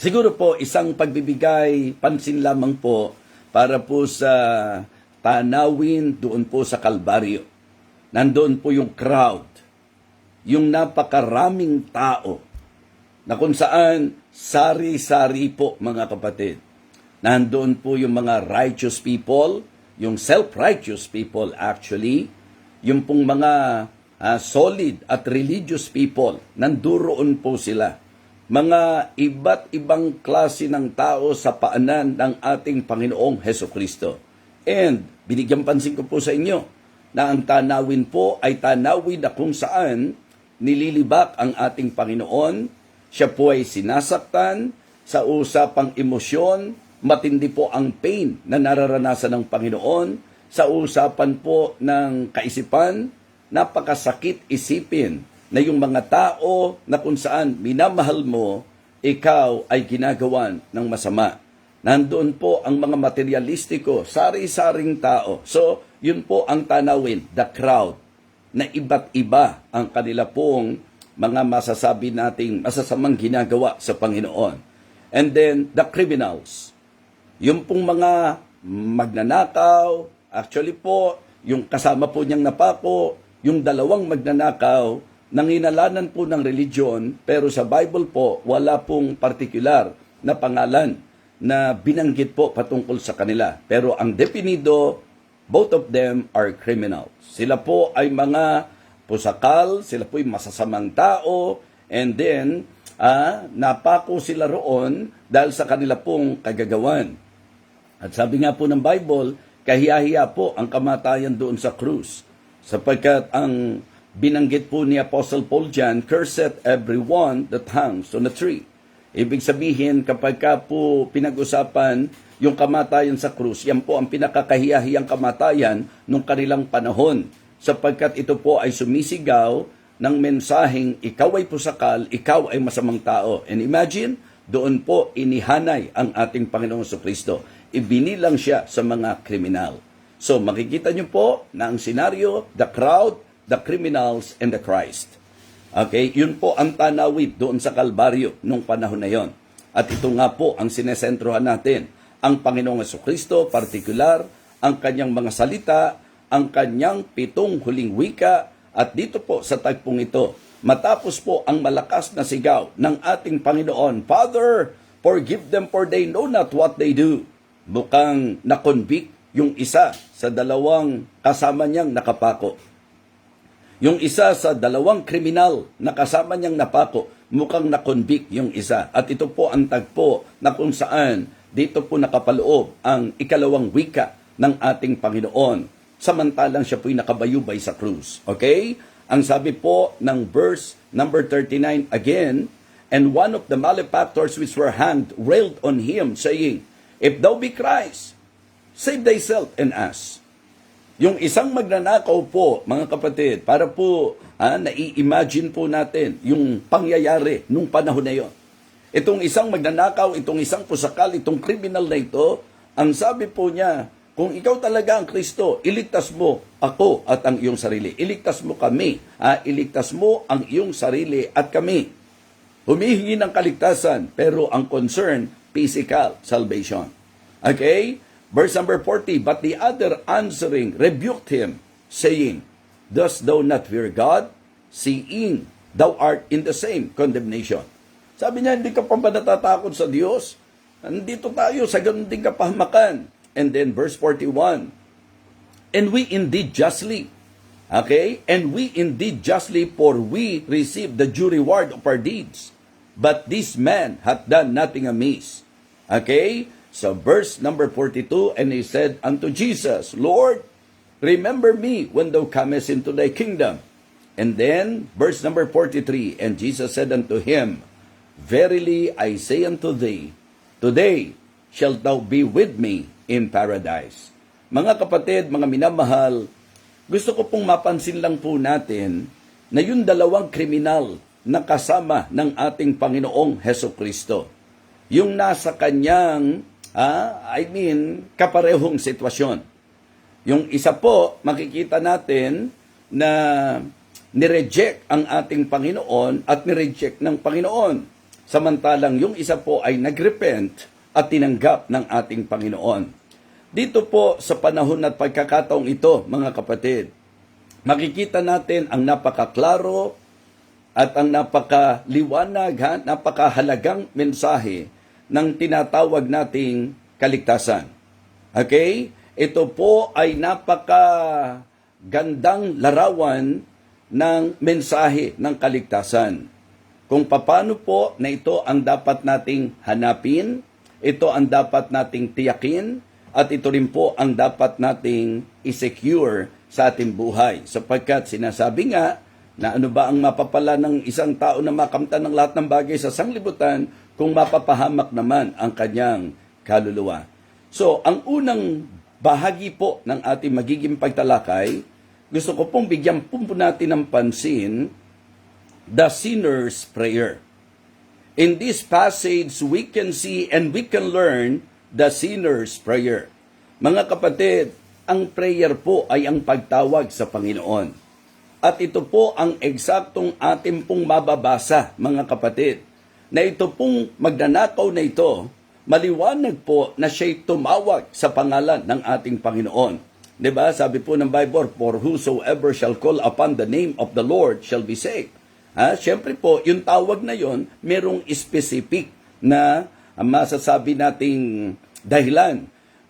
Siguro po, isang pagbibigay pansin lamang po para po sa tanawin doon po sa Kalbaryo. Nandoon po yung crowd, yung napakaraming tao, na kung saan sari-sari po mga kapatid. Nandoon po yung mga righteous people, yung self-righteous people actually, yung pong mga solid at religious people, nanduroon po sila. Mga iba't ibang klase ng tao sa paanan ng ating Panginoong Hesukristo. And binigyan pansin ko po sa inyo na ang tanawin po ay tanawin na kung saan nililibak ang ating Panginoon. Siya po ay sinasaktan sa usapang emosyon, matindi po ang pain na nararanasan ng Panginoon. Sa usapan po ng kaisipan, napakasakit isipin na yung mga tao na kung saan minamahal mo, ikaw ay ginagawan ng masama. Nandoon po ang mga materialistiko, sari-saring tao. So, yun po ang tanawin, the crowd, na iba't iba ang kanila pong mga masasabi nating masasamang ginagawa sa Panginoon. And then, the criminals, yung pong mga magnanakaw, actually po, yung kasama po niyang napako, yung dalawang magnanakaw, nanginalanan po ng religion, pero sa Bible po, wala pong particular na pangalan na binanggit po patungkol sa kanila. Pero ang definido, both of them are criminals. Sila po ay mga pusakal, sila po ay masasamang tao, and then, napako sila roon dahil sa kanila pong kagagawan. At sabi nga po ng Bible, kahiya-hiya po ang kamatayan doon sa krus. Sapagkat ang binanggit po ni Apostle Paul dyan, curseth everyone that hangs on a tree. Ibig sabihin, kapag ka po pinag-usapan yung kamatayan sa krus, yan po ang pinakakahiyahiyang kamatayan nung kanilang panahon. Sapagkat ito po ay sumisigaw ng mensaheng, ikaw ay pusakal, ikaw ay masamang tao. And imagine, doon po inihanay ang ating Panginoong Jesucristo. Ibinilang siya sa mga kriminal. So makikita niyo po na ang senaryo, the crowd, the criminals, and the Christ. Okay, yun po ang tanawid doon sa Kalbaryo nung panahon na yon. At ito nga po ang sinesentrohan natin. Ang Panginoong Jesucristo, partikular, ang kanyang mga salita, ang kanyang 7 huling wika, at dito po sa tagpong ito, matapos po ang malakas na sigaw ng ating Panginoon, Father, forgive them for they know not what they do. Mukhang na-convict yung isa sa dalawang kasama niyang nakapako. Yung isa sa dalawang kriminal na kasama niyang napako, mukhang na-convict yung isa. At ito po ang tagpo na kung saan dito po nakapaloob ang ikalawang wika ng ating Panginoon. Samantalang siya po'y nakabayubay sa krus. Okay? Ang sabi po ng verse number 39 again, and one of the malefactors which were hanged railed on him, saying, If thou be Christ, save thyself and us. Yung isang magnanakaw po, mga kapatid, para po nai-imagine po natin yung pangyayari nung panahon na yon. Itong isang magnanakaw, itong isang pusakal, itong criminal na ito, ang sabi po niya, kung ikaw talaga ang Kristo, iligtas mo ako at ang iyong sarili. Iligtas mo kami. Iligtas mo ang iyong sarili at kami. Humihingi ng kaligtasan, pero ang concern, physical salvation. Okay? Verse number 40, But the other answering rebuked him, saying, Dost thou not fear God, seeing thou art in the same condemnation? Sabi niya, hindi ka pa ba natatakot sa Diyos? Nandito tayo sa ganun din kapahamakan. And then verse 41, And we indeed justly, okay? And we indeed justly, for we receive the due reward of our deeds. But this man hath done nothing amiss. Okay? So verse number 42, And he said unto Jesus, Lord, remember me when thou comest into thy kingdom. And then verse number 43, And Jesus said unto him, Verily I say unto thee, today shalt thou be with me in paradise. Mga kapatid, mga minamahal, gusto ko pong mapansin lang po natin na yung dalawang kriminal na kasama ng ating Panginoong Hesukristo, yung nasa kanyang kaparehong sitwasyon. Yung isa po, makikita natin na nireject ang ating Panginoon at nireject ng Panginoon. samantalang yung isa po ay nagrepent at tinanggap ng ating Panginoon. Dito po sa panahon at pagkakataong ito, mga kapatid, makikita natin ang napakaklaro at ang napakaliwanag, napakahalagang mensahe ng tinatawag nating kaligtasan. Okay? Ito po ay napakagandang larawan ng mensahe ng kaligtasan. Kung paano po na ito ang dapat nating hanapin, ito ang dapat nating tiyakin, at ito rin po ang dapat nating i-secure sa ating buhay. Sapagkat sinasabi nga na ano ba ang mapapala ng isang tao na makamtan ng lahat ng bagay sa sanglibutan kung mapapahamak naman ang kanyang kaluluwa. So, ang unang bahagi po ng ating magiging pagtalakay, gusto ko pong bigyan po natin ng pansin, the sinner's prayer. In this passage, we can see and we can learn the sinner's prayer. Mga kapatid, ang prayer po ay ang pagtawag sa Panginoon. At ito po ang eksaktong ating pong mababasa, mga kapatid, na ito pong magnanakaw na ito, maliwanag po na siya'y tumawag sa pangalan ng ating Panginoon. Diba? Sabi po ng Bible, for whosoever shall call upon the name of the Lord shall be saved. Siyempre po, yung tawag na yon, merong specific na masasabi nating dahilan.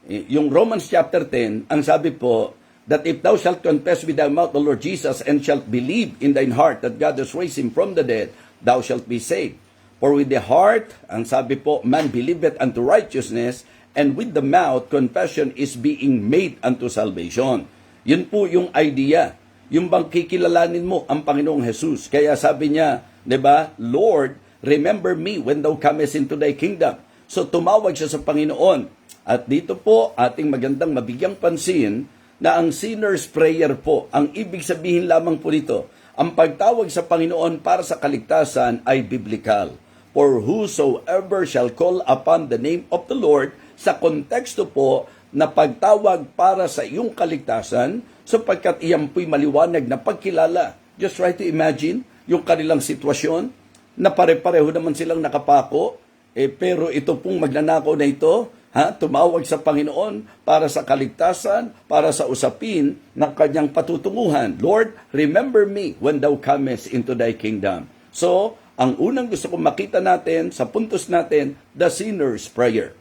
Yung Romans chapter 10, ang sabi po, that if thou shalt confess with thy mouth the Lord Jesus and shalt believe in thine heart that God has raised him from the dead, thou shalt be saved. For with the heart, ang sabi po, man believeth unto righteousness, and with the mouth, confession is being made unto salvation. Yun po yung idea. Yung bang kikilalanin mo ang Panginoong Jesus. Kaya sabi niya, di ba, Lord, remember me when thou comest into thy kingdom. So tumawag siya sa Panginoon. At dito po, ating magandang mabigyang pansin na ang sinner's prayer po, ang ibig sabihin lamang po nito, ang pagtawag sa Panginoon para sa kaligtasan ay biblical. For whosoever shall call upon the name of the Lord, sa konteksto po na pagtawag para sa iyong kaligtasan, sapagkat iyan po'y maliwanag na pagkilala. Just try to imagine yung kanilang sitwasyon, na pare-pareho naman silang nakapako, pero ito pong magnanakaw na ito, tumawag sa Panginoon para sa kaligtasan, para sa usapin ng kanyang patutunguhan. Lord, remember me when thou comest into thy kingdom. So, ang unang gusto kong makita natin sa puntos natin, the sinner's prayer.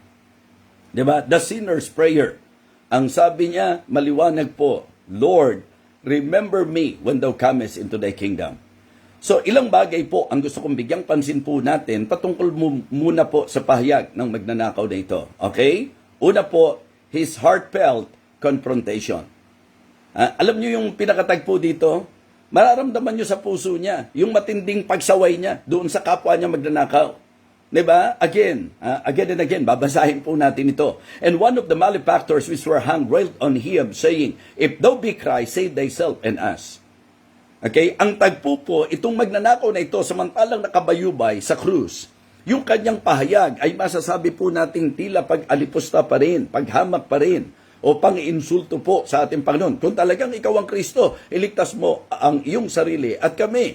Diba? The sinner's prayer. Ang sabi niya, maliwanag po, Lord, remember me when thou comest into thy kingdom. So, ilang bagay po ang gusto kong bigyang pansin po natin patungkol muna po sa pahayag ng magnanakaw na ito. Okay? Una po, his heartfelt confrontation. Alam niyo yung pinakatag po dito? Mararamdaman niyo sa puso niya yung matinding pagsaway niya doon sa kapwa niya magnanakaw. Diba? Again and again, babasahin po natin ito. And one of the malefactors which were hung railed on him, saying, If thou be Christ, save thyself and us. Okay? Ang tagpo po, itong magnanakaw na ito, samantalang nakabayubay sa krus, yung kanyang pahayag ay masasabi po nating tila pag-alipusta pa rin, paghamak pa rin, o pang-insulto po sa ating Panginoon. Kung talagang ikaw ang Kristo, iligtas mo ang iyong sarili at kami.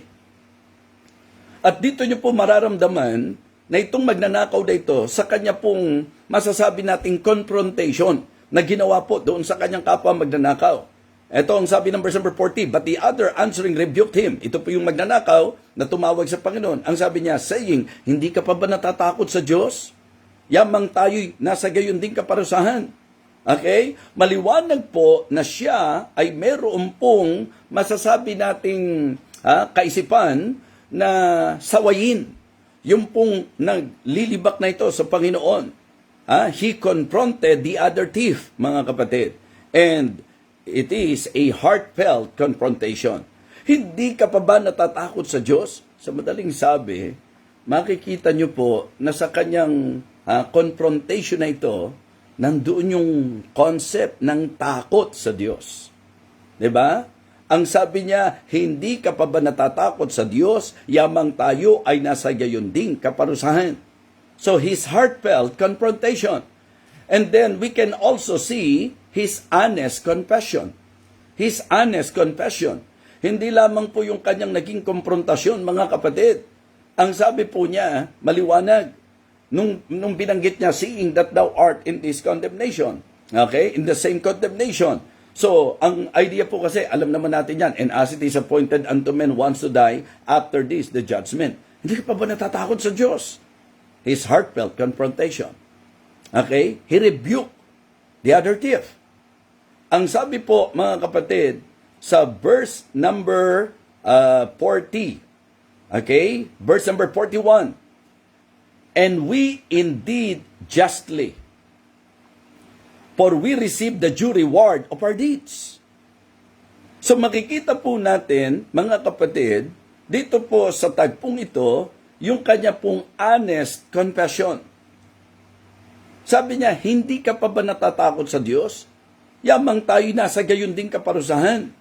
At dito nyo po mararamdaman na itong magnanakaw na ito sa kanya pong masasabi nating confrontation na ginawa po doon sa kanyang kapwa magnanakaw. Ito ang sabi ng verse number 40, but the other answering rebuked him. Ito po yung magnanakaw na tumawag sa Panginoon. Ang sabi niya, saying, hindi ka pa ba natatakot sa Diyos? Yamang tayo'y nasa gayon din kaparusahan. Okay? Maliwanag po na siya ay meron pong masasabi nating kaisipan na sawayin. Yung pong naglilibak na ito sa Panginoon. He confronted the other thief, mga kapatid. And it is a heartfelt confrontation. Hindi ka pa ba natatakot sa Diyos? Sa madaling sabi, makikita nyo po na sa kanyang confrontation na ito, nandoon yung concept ng takot sa Diyos. 'Di ba? Ang sabi niya, hindi ka pa ba natatakot sa Diyos? Yamang tayo ay nasa gayon ding kaparusahan. So his heartfelt confrontation. And then we can also see his honest confession. His honest confession. Hindi lamang po yung kanyang naging konfrontasyon, mga kapatid. Ang sabi po niya, maliwanag, nung binanggit niya, seeing that thou art in this condemnation. Okay? In the same condemnation. So, ang idea po kasi, alam naman natin yan, and as it is appointed unto men once to die, after this, the judgment. Hindi ka pa ba natatakot sa Diyos? His heartfelt confrontation. Okay? He rebuked the other thief. Ang sabi po, mga kapatid, sa verse number 40, okay? Verse number 41, and we indeed justly, for we receive the due reward of our deeds. So makikita po natin, mga kapatid, dito po sa tagpong ito, yung kanya pong honest confession. Sabi niya, hindi ka pa ba natatakot sa Diyos? Yamang tayo nasa gayon din kaparusahan.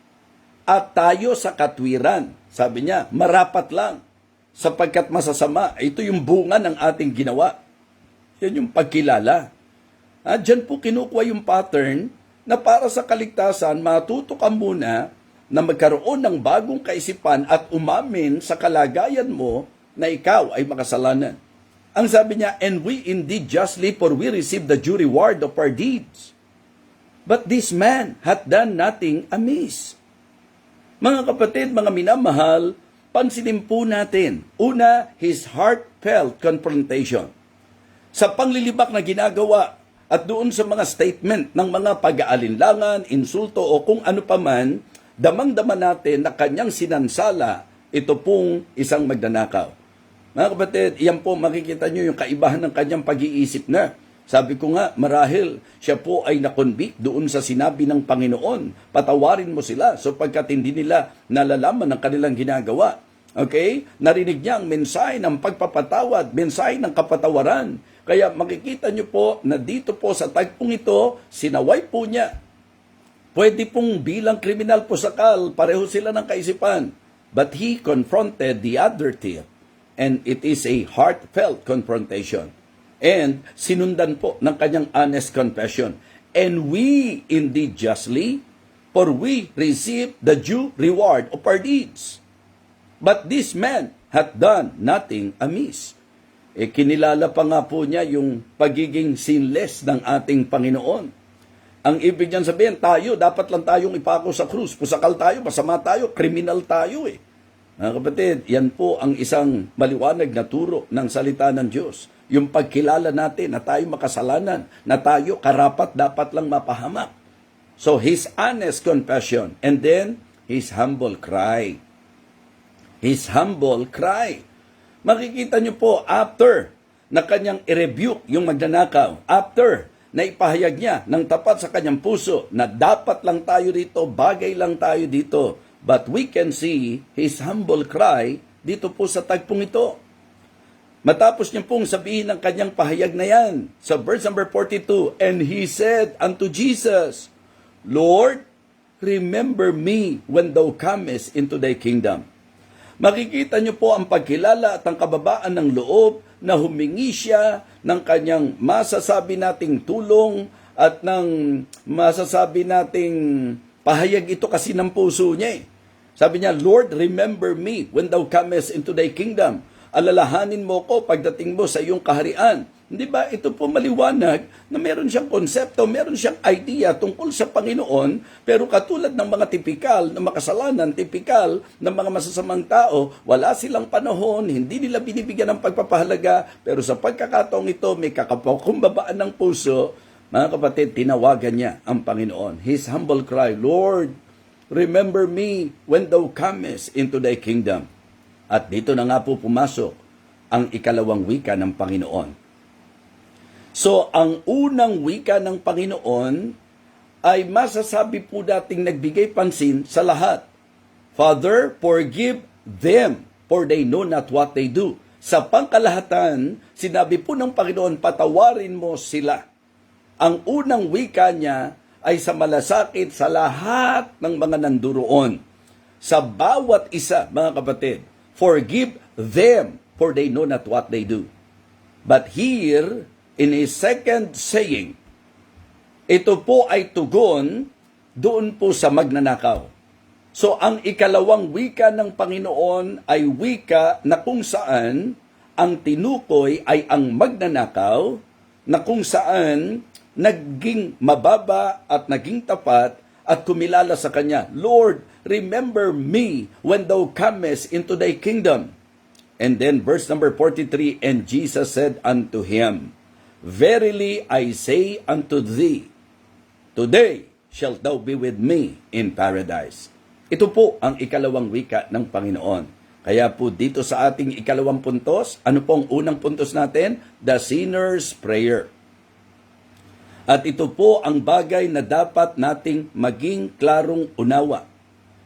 At tayo sa katwiran. Sabi niya, marapat lang. Sapagkat masasama, ito yung bunga ng ating ginawa. Yan yung pagkilala. Diyan po kinukuha yung pattern na para sa kaligtasan, matuto ka muna na magkaroon ng bagong kaisipan at umamin sa kalagayan mo na ikaw ay makasalanan. Ang sabi niya, and we indeed justly, for we receive the due reward of our deeds. But this man hath done nothing amiss. Mga kapatid, mga minamahal, pansinin po natin. Una, his heartfelt confrontation. Sa panglilibak na ginagawa at doon sa mga statement ng mga pag-aalinlangan, insulto o kung ano paman, damang-dama natin na kanyang sinansala, ito pong isang magnanakaw. Mga kapatid, iyan po makikita nyo yung kaibahan ng kanyang pag-iisip na. Sabi ko nga, marahil siya po ay nakonvict doon sa sinabi ng Panginoon. Patawarin mo sila sapagkat hindi nila nalalaman ang kanilang ginagawa. Okay? Narinig niya ang mensahe ng pagpapatawad, mensahe ng kapatawaran. Kaya makikita nyo po na dito po sa tagpong ito, sinaway po niya. Pwede pong bilang kriminal po sakal, pareho sila ng kaisipan. But he confronted the other thief. And it is a heartfelt confrontation. And sinundan po ng kanyang honest confession. And we indeed justly, for we receive the due reward of our deeds. But this man hath done nothing amiss. Kinilala pa nga po niya yung pagiging sinless ng ating Panginoon. Ang ibig niyan sabihin, tayo, dapat lang tayong ipako sa krus. Pusakal tayo, masama tayo, kriminal tayo eh. Mga kapatid, yan po ang isang maliwanag na turo ng salita ng Diyos. Yung pagkilala natin na tayo makasalanan, na tayo karapat dapat lang mapahamak. So his honest confession and then his humble cry. His humble cry. Makikita nyo po after na kanyang i-rebuke yung magnanakaw, after na ipahayag niya ng tapat sa kanyang puso na dapat lang tayo dito, bagay lang tayo dito. But we can see his humble cry dito po sa tagpong ito. Matapos niya pong sabihin ng kanyang pahayag na yan, sa verse number 42, and he said unto Jesus, Lord, remember me when thou comest into thy kingdom. Makikita niyo po ang pagkilala at ang kababaan ng loob na humingi siya ng kanyang masasabi nating tulong at ng masasabi nating pahayag ito kasi ng puso niya. Sabi niya, Lord, remember me when thou comest into thy kingdom. Alalahanin mo ko pagdating mo sa iyong kaharian. Hindi ba? Ito po maliwanag na meron siyang konsepto, meron siyang idea tungkol sa Panginoon, pero katulad ng mga tipikal na makasalanan, tipikal ng mga masasamang tao, wala silang panahon, hindi nila binibigyan ng pagpapahalaga, pero sa pagkakataong ito, may kakapakumbabaan ng puso, mga kapatid, tinawagan niya ang Panginoon. His humble cry, Lord, remember me when thou comest into thy kingdom. At dito na nga po pumasok ang ikalawang wika ng Panginoon. So, ang unang wika ng Panginoon ay masasabi po dating nagbigay pansin sa lahat. Father, forgive them, for they know not what they do. Sa pangkalahatan, sinabi po ng Panginoon, patawarin mo sila. Ang unang wika niya ay sa malasakit sa lahat ng mga nanduroon. Sa bawat isa, mga kapatid, forgive them, for they know not what they do. But here, in his second saying, ito po ay tugon doon po sa magnanakaw. So, ang ikalawang wika ng Panginoon ay wika na kung saan ang tinukoy ay ang magnanakaw, na kung saan naging mababa at naging tapat at kumilala sa Kanya, Lord, remember me when thou comest into thy kingdom. And then verse number 43, and Jesus said unto him, Verily I say unto thee, today shalt thou be with me in paradise. Ito po ang ikalawang wika ng Panginoon. Kaya po dito sa ating ikalawang puntos, ano po ang unang puntos natin? The sinner's prayer. At ito po ang bagay na dapat nating maging klarong unawa.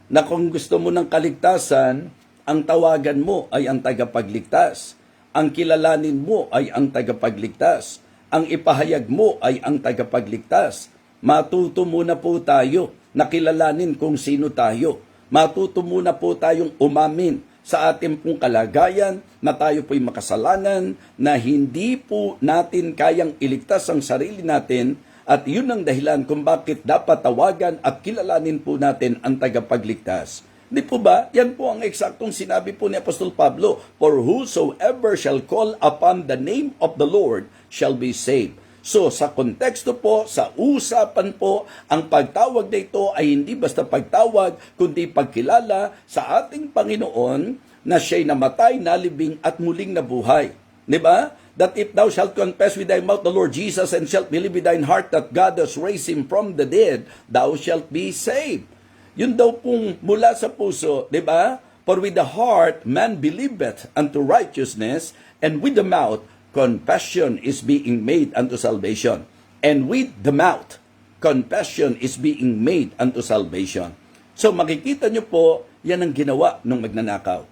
Na kung gusto mo ng kaligtasan, ang tawagan mo ay ang tagapagligtas. Ang kilalanin mo ay ang tagapagligtas. Ang ipahayag mo ay ang tagapagligtas. Matuto muna po tayo na kilalanin kung sino tayo. Matuto muna po tayong umamin sa ating pong kalagayan na tayo po'y makasalanan, na hindi po natin kayang iligtas ang sarili natin, at yun ang dahilan kung bakit dapat tawagan at kilalanin po natin ang tagapagligtas. Di po ba? Yan po ang eksaktong sinabi po ni Apostol Pablo, For whosoever shall call upon the name of the Lord shall be saved. So, sa konteksto po, sa usapan po, ang pagtawag na ito ay hindi basta pagtawag, kundi pagkilala sa ating Panginoon na siya'y namatay, nalibing at muling nabuhay. Diba? That if thou shalt confess with thy mouth the Lord Jesus and shalt believe with thine heart that God has raised him from the dead, thou shalt be saved. Yun daw pong mula sa puso, diba? For with the heart man believeth unto righteousness, and with the mouth confession is being made unto salvation. And with the mouth, confession is being made unto salvation. So makikita nyo po, yan ang ginawa ng magnanakaw.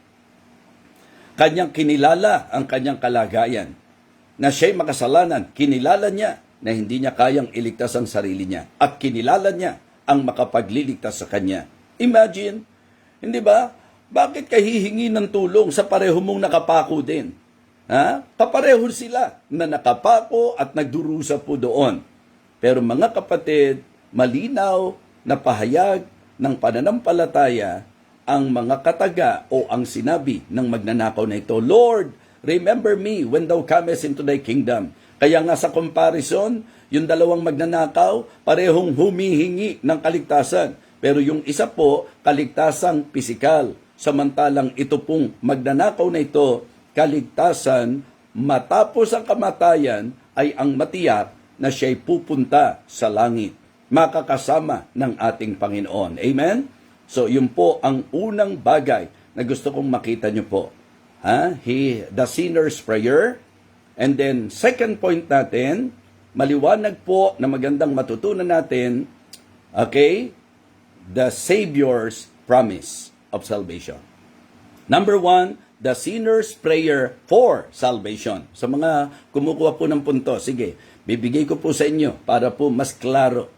Kanyang kinilala ang kanyang kalagayan, na siya'y makasalanan. Kinilala niya na hindi niya kayang iligtas ang sarili niya. At kinilala niya ang makapagliligtas sa kanya. Imagine, hindi ba? Bakit ka hihingi ng tulong sa pareho mong nakapako din? Ha? Kapareho sila na nakapako at nagdurusa po doon. Pero mga kapatid, malinaw na pahayag ng pananampalataya ang mga kataga o ang sinabi ng magnanakaw na ito, Lord, remember me when thou comest into thy kingdom. Kaya nga sa comparison, yung dalawang magnanakaw, parehong humihingi ng kaligtasan. Pero yung isa po, kaligtasang pisikal. Samantalang ito pong magnanakaw na ito, kaligtasan, matapos ang kamatayan, ay ang matiyak na siya'y pupunta sa langit, makakasama ng ating Panginoon. Amen? So, yun po ang unang bagay na gusto kong makita nyo po. The sinner's prayer. And then, second point natin, maliwanag po na magandang matutunan natin, okay, the Savior's promise of salvation. Number one, the sinner's prayer for salvation. Sa mga kumukuha po ng punto, sige, bibigay ko po sa inyo para po mas klaro.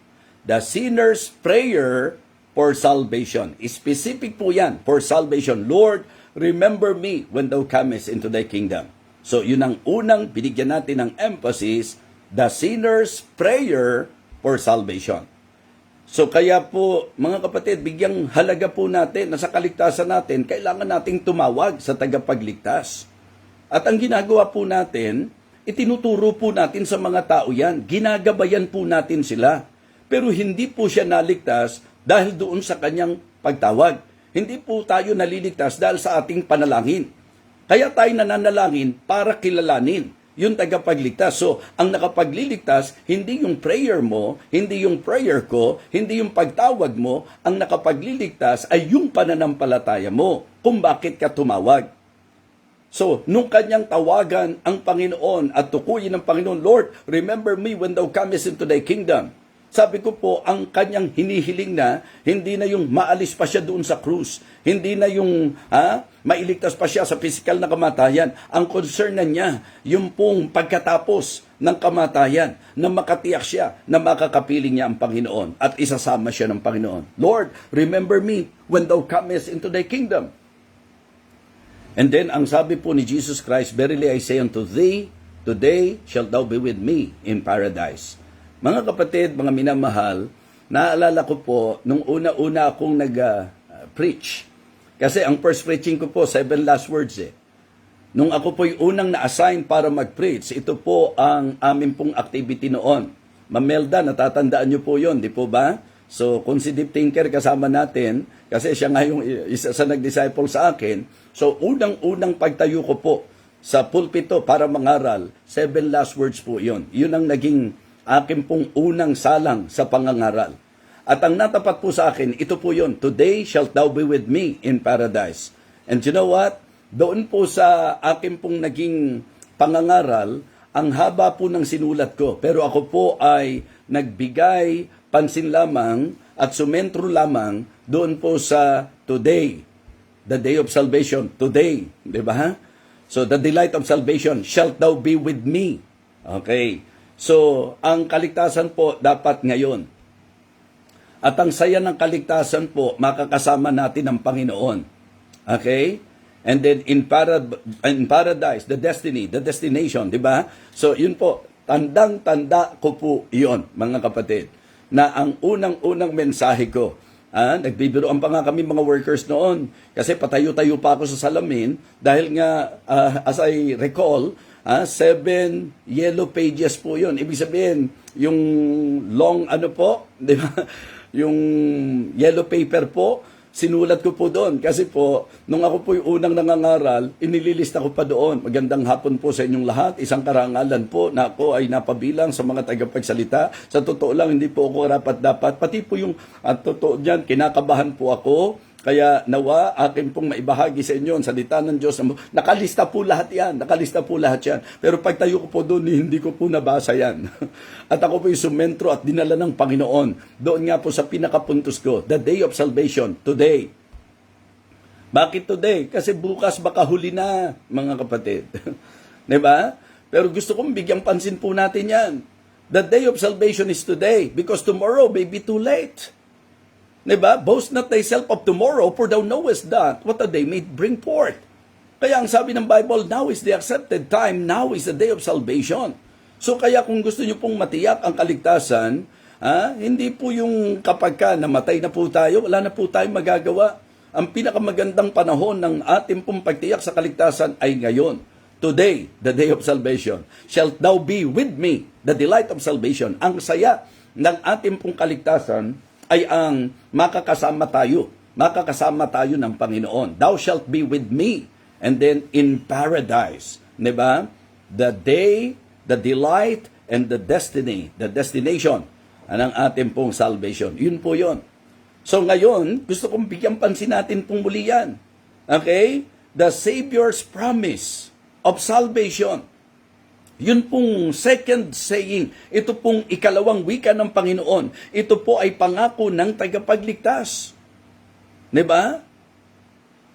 The sinner's prayer for salvation. Specific po yan, for salvation. Lord, remember me when thou comest into thy kingdom. So, yun ang unang binigyan natin ng emphasis, the sinner's prayer for salvation. So kaya po, mga kapatid, bigyang halaga po natin na sa kaligtasan natin, kailangan nating tumawag sa tagapagligtas. At ang ginagawa po natin, itinuturo po natin sa mga tao yan. Ginagabayan po natin sila. Pero hindi po siya naligtas dahil doon sa kanyang pagtawag. Hindi po tayo naliligtas dahil sa ating panalangin. Kaya tayo nananalangin para kilalanin yung tagapagligtas. So, ang nakapagliligtas, hindi yung prayer mo, hindi yung prayer ko, hindi yung pagtawag mo, ang nakapagliligtas ay yung pananampalataya mo kung bakit ka tumawag. So, nung kanyang tawagan ang Panginoon at tukuyin ng Panginoon, Lord, remember me when thou comest into thy kingdom. Sabi ko po, ang kanyang hinihiling na, hindi na yung maalis pa siya doon sa krus. Hindi na yung mailigtas pa siya sa pisikal na kamatayan. Ang concern na niya, yung pong pagkatapos ng kamatayan, na makatiyak siya, na makakapiling niya ang Panginoon at isasama siya ng Panginoon. Lord, remember me when thou comest into thy kingdom. And then, ang sabi po ni Jesus Christ, Verily I say unto thee, today shalt thou be with me in paradise. Mga kapatid, mga minamahal, naalala ko po, nung una-una akong mag-preach. Kasi ang first preaching ko po, 7 last words eh. Nung ako po'y unang na-assign para mag-preach, ito po ang amin pong activity noon. Ma'am Melda, natatandaan niyo po yon, di po ba? So, kung si Deep Thinker kasama natin, kasi siya nga yung isa sa nag-disciple sa akin, so unang-unang pagtayo ko po sa pulpito para mangaral, 7 last words po yon. Yun ang naging akin pong unang salang sa pangangaral. At ang natapat po sa akin, ito po yon, "Today shalt thou be with me in paradise." And you know what? Doon po sa akin pong naging pangangaral, ang haba po ng sinulat ko. Pero ako po ay nagbigay pansin lamang at sumentro lamang doon po sa today, the day of salvation, today, di ba? So, the delight of salvation, shalt thou be with me. Okay. So, ang kaligtasan po dapat ngayon. At ang saya ng kaligtasan po, makakasama natin ang Panginoon. Okay? And then in paradise, the destiny, the destination, di ba? So, yun po, tandang-tanda ko po yun, mga kapatid, na ang unang-unang mensahe ko, nagbibiroan pa nga kami mga workers noon, kasi patayo-tayo pa ako sa salamin, dahil nga, as I recall, 7 yellow pages po yun. Ibig sabihin, yung long, di ba? Yung yellow paper po, sinulat ko po doon kasi po, nung ako po yung unang nangangaral, inililista ko pa doon. Magandang hapon po sa inyong lahat. Isang karangalan po na ako ay napabilang sa mga tagapagsalita. Sa totoo lang, hindi po ako rapat-dapat. Pati po yung totoo dyan, kinakabahan po ako. Kaya nawa, akin pong maibahagi sa inyo ang salita ng Diyos. Nakalista po lahat yan. Nakalista po lahat yan. Pero pagtayo ko po doon, hindi ko po nabasa yan. At ako po yung sumentro at dinala ng Panginoon. Doon nga po sa pinakapuntos ko, the day of salvation, today. Bakit today? Kasi bukas baka huli na, mga kapatid. Diba? Pero gusto kong bigyang pansin po natin yan. The day of salvation is today because tomorrow may be too late. Diba? Boast not thyself of tomorrow, for thou knowest not what a day may bring forth. Kaya ang sabi ng Bible, now is the accepted time, now is the day of salvation. So kaya kung gusto nyo pong matiyak ang kaligtasan, hindi po yung kapag ka namatay na po tayo, wala na po tayong magagawa. Ang pinakamagandang panahon ng ating pong pagtiyak sa kaligtasan ay ngayon. Today, the day of salvation. Shalt thou be with me, the delight of salvation. Ang saya ng ating pong kaligtasan ay ang makakasama tayo. Makakasama tayo ng Panginoon. Thou shalt be with me. And then in paradise. Diba? The day, the delight, and the destiny. The destination. Ang ating pong salvation. Yun po yun. So ngayon, gusto kong bigyan pansin natin pong muli yan. Okay? The Savior's promise of salvation. Yun pong second saying, ito pong ikalawang wika ng Panginoon. Ito po ay pangako ng tagapagligtas. Diba?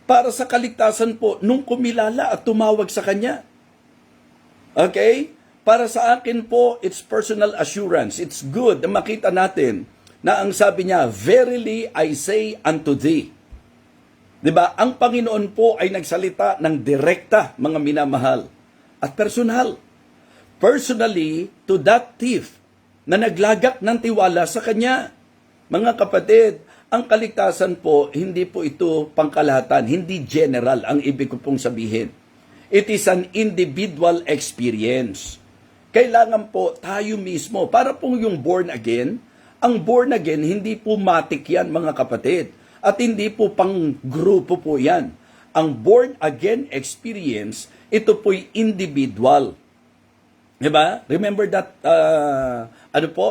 Para sa kaligtasan po, nung kumilala at tumawag sa Kanya. Okay? Para sa akin po, it's personal assurance. It's good na makita natin na ang sabi niya, "Verily I say unto thee." Diba? Ang Panginoon po ay nagsalita ng direkta, mga minamahal, at personal. Personally to that thief na naglagak ng tiwala sa Kanya. Mga kapatid, ang kaligtasan po, hindi po ito pangkalahatan, hindi general ang ibig ko pong sabihin. It is an individual experience. Kailangan po tayo mismo, para pong yung born again, ang born again, hindi po matik yan, mga kapatid. At hindi po pang grupo po yan. Ang born again experience, ito po'y individual. Diba? Remember that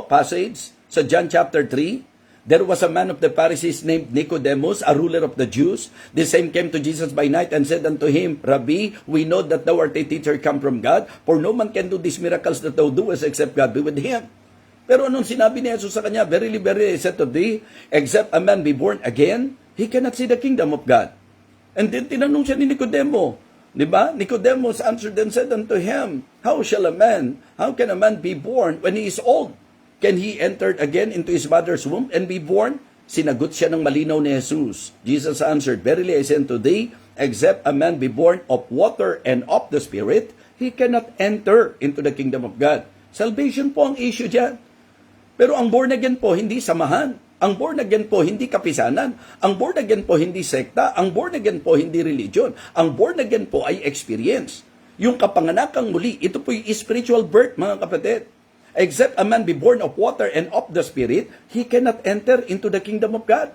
passage sa John chapter 3? There was a man of the Pharisees named Nicodemus, a ruler of the Jews. The same came to Jesus by night and said unto him, "Rabbi, we know that thou art a teacher come from God, for no man can do these miracles that thou doest except God be with him." Pero anong sinabi ni Jesus sa kanya? "Verily, verily, I said to thee, except a man be born again, he cannot see the kingdom of God." And then tinanong siya ni Nicodemo, diba? Nicodemus answered and said unto him, how can a man be born when he is old? Can he enter again into his mother's womb and be born? Sinagot siya ng malinaw ni Jesus. Jesus answered, "Verily I say unto thee, except a man be born of water and of the Spirit, he cannot enter into the kingdom of God." Salvation po ang issue dyan. Pero ang born again po, hindi samahan. Ang born again po hindi kapisanan. Ang born again po hindi sekta. Ang born again po hindi religion. Ang born again po ay experience. Yung kapanganakang muli, ito po yung spiritual birth, mga kapatid. Except a man be born of water and of the Spirit, he cannot enter into the kingdom of God.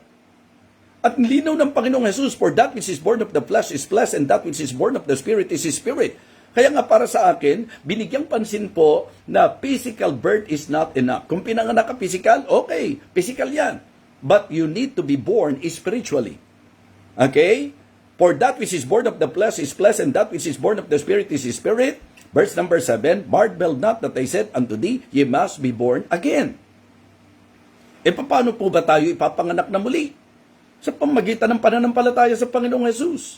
At linaw ng Panginoong Jesus, for that which is born of the flesh is flesh, and that which is born of the Spirit is spirit. Kaya nga para sa akin, binigyang pansin po na physical birth is not enough. Kung pinanganak ka physical, okay, physical yan. But you need to be born spiritually. Okay? For that which is born of the flesh is flesh, and that which is born of the Spirit is spirit. Verse number 7, marvel not that I said unto thee, ye must be born again. E paano po ba tayo ipapanganak na muli? Sa pamagitan ng pananampalataya sa Panginoong Jesus.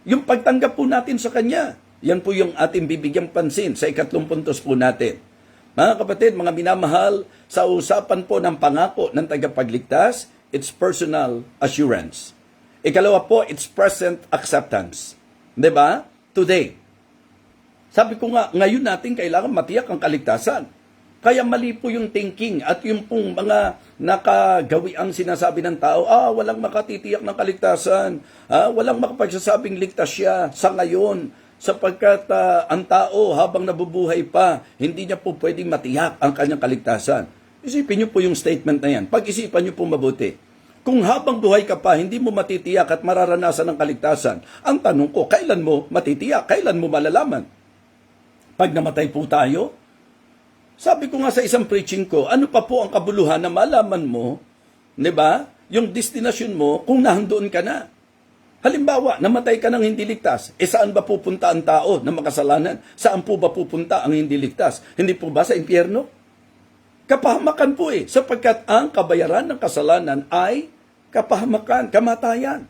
Yung pagtanggap po natin sa Kanya. Yan po yung ating bibigyang pansin sa 3 puntos po natin. Mga kapatid, mga minamahal, sa usapan po ng pangako ng tagapagligtas, it's personal assurance. Ikalawa po, it's present acceptance. Diba? Today. Sabi ko nga, ngayon natin kailangan matiyak ang kaligtasan. Kaya mali po yung thinking at yung pong mga nakagawiang sinasabi ng tao, walang makatitiyak ng kaligtasan, walang makapagsasabing ligtas siya sa ngayon, sapagkat ang tao habang nabubuhay pa, hindi niya po pwedeng matiyak ang kanyang kaligtasan. Isipin niyo po yung statement na yan. Pag-isipan niyo po mabuti. Kung habang buhay ka pa, hindi mo matitiyak at mararanasan ng kaligtasan, ang tanong ko, kailan mo matitiyak? Kailan mo malalaman? Pag namatay po tayo, sabi ko nga sa isang preaching ko, ano pa po ang kabuluhan na malaman mo, 'di ba? Yung destination mo kung nahandoon ka na. Halimbawa, namatay ka ng hindi ligtas. Saan ba pupunta ang tao na makasalanan? Saan po ba pupunta ang hindi ligtas? Hindi po ba sa impyerno? Kapahamakan po sapagkat ang kabayaran ng kasalanan ay kapahamakan, kamatayan.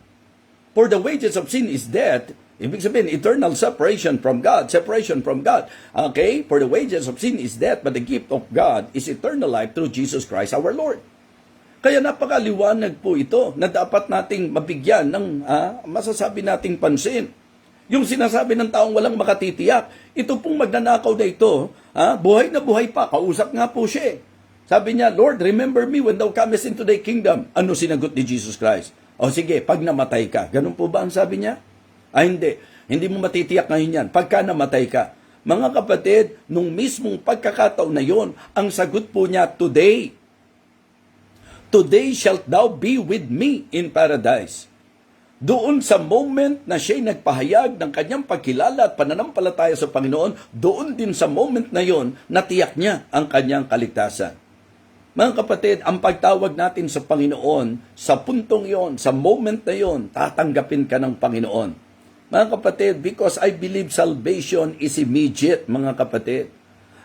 For the wages of sin is death. Ibig sabihin, eternal separation from God. Separation from God. Okay? For the wages of sin is death, but the gift of God is eternal life through Jesus Christ our Lord. Kaya napakaliwanag po ito na dapat nating mabigyan ng masasabi nating pansin. Yung sinasabi ng taong walang makatitiyak, ito pong magnanakaw na ito, buhay na buhay pa, kausap nga po siya. Sabi niya, Lord, remember me when thou comest into thy kingdom. Ano sinagot ni Jesus Christ? O sige, pag namatay ka. Ganun po ba ang sabi niya? Hindi. Hindi mo matitiyak ngayon yan. Pagka namatay ka. Mga kapatid, nung mismong pagkakataon na yon, ang sagot po niya, today. Today shalt thou be with me in paradise. Doon sa moment na siya'y nagpahayag ng kanyang pagkilala at pananampalataya sa Panginoon, doon din sa moment na yon, natiyak niya ang kanyang kaligtasan. Mga kapatid, ang pagtawag natin sa Panginoon, sa puntong yon, sa moment na yon, tatanggapin ka ng Panginoon. Mga kapatid, because I believe salvation is immediate, mga kapatid.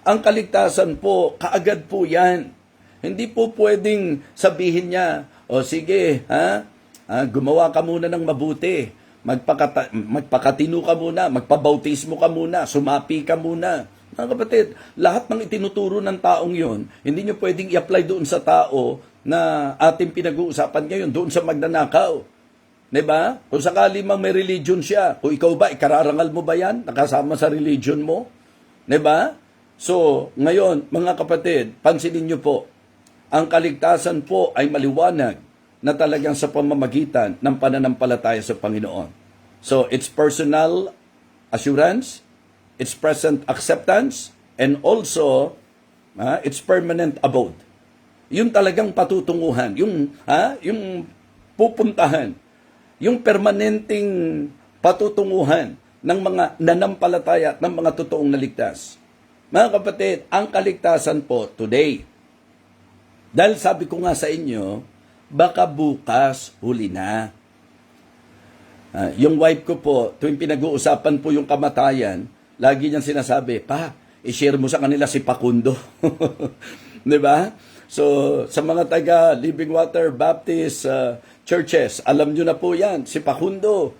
Ang kaligtasan po, kaagad po yan. Hindi po pwedeng sabihin niya, o sige, gumawa ka muna ng mabuti, magpakatino ka muna, magpabautismo ka muna, sumapi ka muna. Mga kapatid, lahat ng itinuturo ng taong yon, hindi niyo pwedeng i-apply doon sa tao na ating pinag-uusapan ngayon, doon sa magnanakaw. Diba? Kung sakali mang may religion siya, kung ikaw ba, ikararangal mo ba yan? Nakasama sa religion mo? Diba? So, ngayon, mga kapatid, pansinin niyo po, ang kaligtasan po ay maliwanag na talagang sa pamamagitan ng pananampalataya sa Panginoon. So, it's personal assurance, it's present acceptance, and also, it's permanent abode. Yung talagang patutunguhan, yung pupuntahan, yung permanenteng patutunguhan ng mga nanampalataya at ng mga totoong naligtas. Mga kapatid, ang kaligtasan po today. Dahil sabi ko nga sa inyo, baka bukas huli na. Yung wife ko po, tuwing pinag-uusapan po yung kamatayan, lagi niyang sinasabi, pa, i-share mo sa kanila si Pakundo. Diba? So, sa mga taga Living Water Baptist churches, alam nyo na po yan, si Pakundo.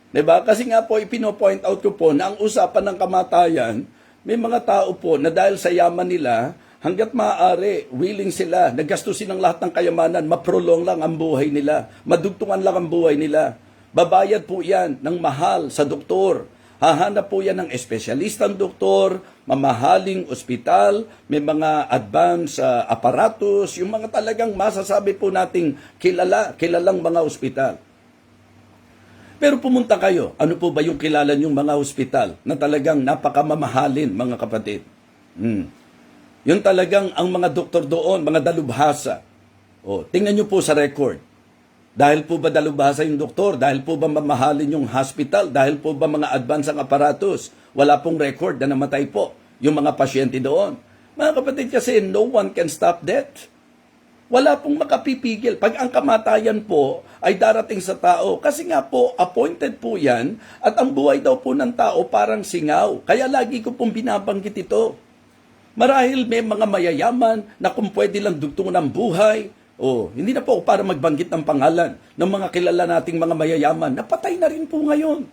Diba? Kasi nga po, ipino-point out ko po na ang usapan ng kamatayan, may mga tao po na dahil sa yaman nila, hanggat maaari, willing sila, naggastusin ng lahat ng kayamanan, maprolong lang ang buhay nila, madugtungan lang ang buhay nila. Babayad po yan ng mahal sa doktor Hahanap po yan ng espesyalistang doktor, mamahaling ospital, may mga advanced aparatus, yung mga talagang masasabi po nating kilalang mga ospital. Pero pumunta kayo, ano po ba yung kilala yung mga ospital na talagang napakamamahalin, mga kapatid? Yung talagang ang mga doktor doon, mga dalubhasa. Tingnan nyo po sa record. Dahil po ba dalubhasa yung doktor? Dahil po ba mamahalin yung hospital? Dahil po ba mga advanced ang aparatus? Wala pong record na namatay po yung mga pasyente doon. Mga kapatid, kasi no one can stop death. Wala pong makapipigil. Pag ang kamatayan po ay darating sa tao, kasi nga po, appointed po yan, at ang buhay daw po ng tao parang singaw. Kaya lagi ko pong binabanggit ito. Marahil may mga mayayaman na kung pwede lang dugtungan ng buhay, hindi na po para magbanggit ng pangalan ng mga kilala nating mga mayayaman, napatay na rin po ngayon.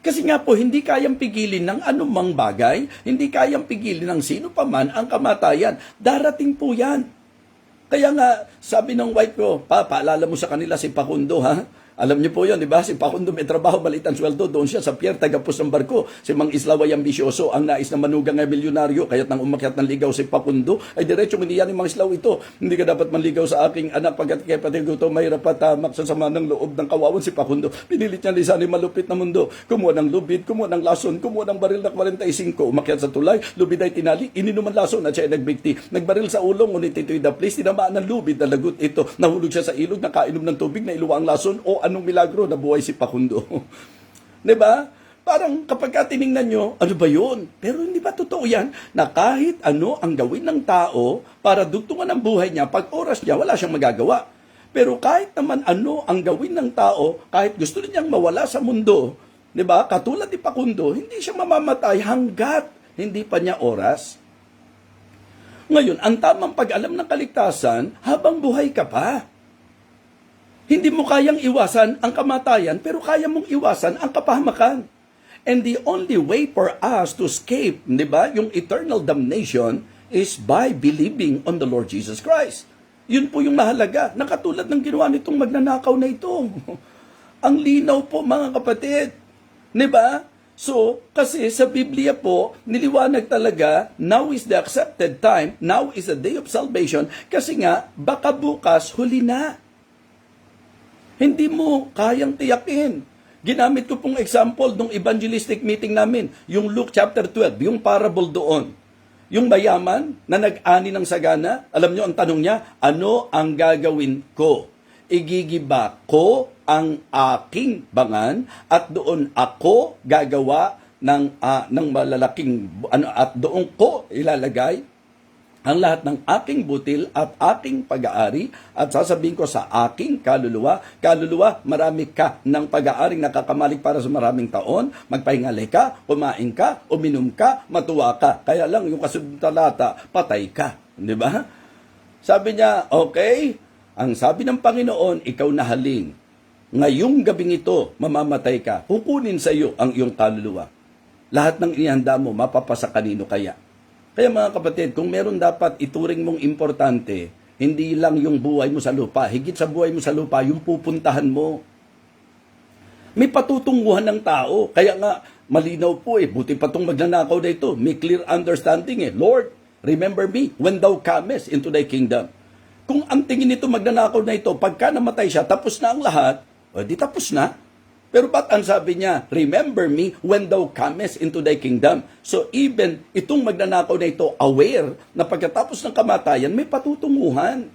Kasi nga po, hindi kayang pigilin ng anumang bagay, hindi kayang pigilin ng sino pa man ang kamatayan. Darating po yan. Kaya nga, sabi ng wife ko, paalala mo sa kanila si Pakundo, ha? Alam niyo po yun, di ba? Si Pakundo may trabaho, maliit ang sweldo. Doon siya sa pier, tagapos ng barko. Si Mang Islaw ay ambisyoso, ang nais na manugang ay milyonaryo. Kaya't nang umakyat ng ligaw si Pakundo, ay diretso maniyan ni Mang Islaw ito. Hindi ka dapat manligaw sa aking anak pagkat kaya pati gusto mahirap at tamak sa sama ng loob ng kawawan si Pakundo. Pinilit niya lisanin malupit na mundo. Kumuha ng lubid, kumuha ng lason, kumuha ng baril na 45. Umakyat sa tulay, lubid ay tinali, ininom ang lason at siya ay nagbigti. Nagbaril sa ulong, ngunit ito'y the place, tinamaan ng lubid na lagot ito. Nahulog siya sa ilog, nakainom ng tubig, nailuwa ang lason, anong milagro, nabuhay si Pakundo. Diba? Parang kapag tiningnan nyo, ano ba yun? Pero hindi ba totoo yan? Na kahit ano ang gawin ng tao para dugtungan ang buhay niya, pag oras niya, wala siyang magagawa. Pero kahit naman ano ang gawin ng tao, kahit gusto niyang mawala sa mundo, diba? Katulad ni Pakundo, hindi siya mamamatay hanggat hindi pa niya oras. Ngayon, ang tamang pag-alam ng kaligtasan, habang buhay ka pa. Hindi mo kayang iwasan ang kamatayan, pero kaya mong iwasan ang kapahamakan. And the only way for us to escape, di ba, yung eternal damnation is by believing on the Lord Jesus Christ. Yun po yung mahalaga, na katulad ng ginawa nitong magnanakaw na ito. Ang linaw po, mga kapatid. Di ba? So, kasi sa Biblia po, niliwanag talaga, now is the accepted time, now is the day of salvation, kasi nga, baka bukas, huli na. Hindi mo kayang tiyakin. Ginamit ko pong example nung evangelistic meeting namin, yung Luke chapter 12, yung parable doon. Yung mayaman na nag-ani ng sagana, alam nyo ang tanong niya, ano ang gagawin ko? Igigiba ko ang aking bangan at doon ako gagawa ng malalaking, at doon ko ilalagay ang lahat ng aking butil at aking pag-aari at sasabihin ko sa aking kaluluwa, marami ka ng pag-aaring nakakamalig para sa maraming taon, magpahingalay ka, kumain ka, uminom ka, matuwa ka. Kaya lang yung kasunod talata, patay ka. Di ba? Sabi niya, okay, ang sabi ng Panginoon, ikaw na haling. Ngayong gabing ito, mamamatay ka. Kukunin sa iyo ang iyong kaluluwa. Lahat ng inihanda mo, mapapasa kanino kaya? Kaya mga kapatid, kung meron dapat ituring mong importante, hindi lang yung buhay mo sa lupa, higit sa buhay mo sa lupa, yung pupuntahan mo. May patutunguhan ng tao. Kaya nga, malinaw po buti pa itong magnanakaw na ito. May clear understanding Lord, remember me when thou comest into thy kingdom. Kung ang tingin nito magnanakaw na ito, pagka namatay siya, tapos na ang lahat, di tapos na. Pero ba't ang sabi niya, remember me when thou comest into thy kingdom. So even itong magnanakaw na ito, aware na pagkatapos ng kamatayan, may patutunguhan.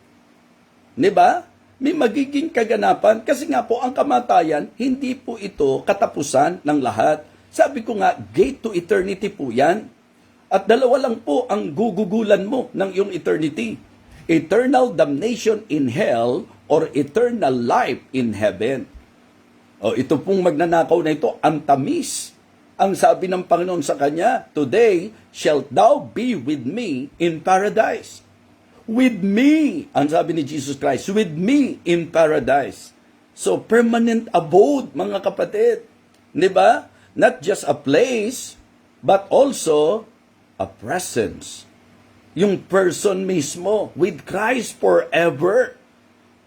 Diba? May magiging kaganapan. Kasi nga po, ang kamatayan, hindi po ito katapusan ng lahat. Sabi ko nga, gate to eternity po yan. At dalawa lang po ang gugugulan mo ng iyong eternity. Eternal damnation in hell or eternal life in heaven. Ito pong magnanakaw na ito, ang tamis. Ang sabi ng Panginoon sa kanya, today shalt thou be with me in paradise. With me, ang sabi ni Jesus Christ, with me in paradise. So, permanent abode, mga kapatid. Diba? Not just a place, but also a presence. Yung person mismo, with Christ forever.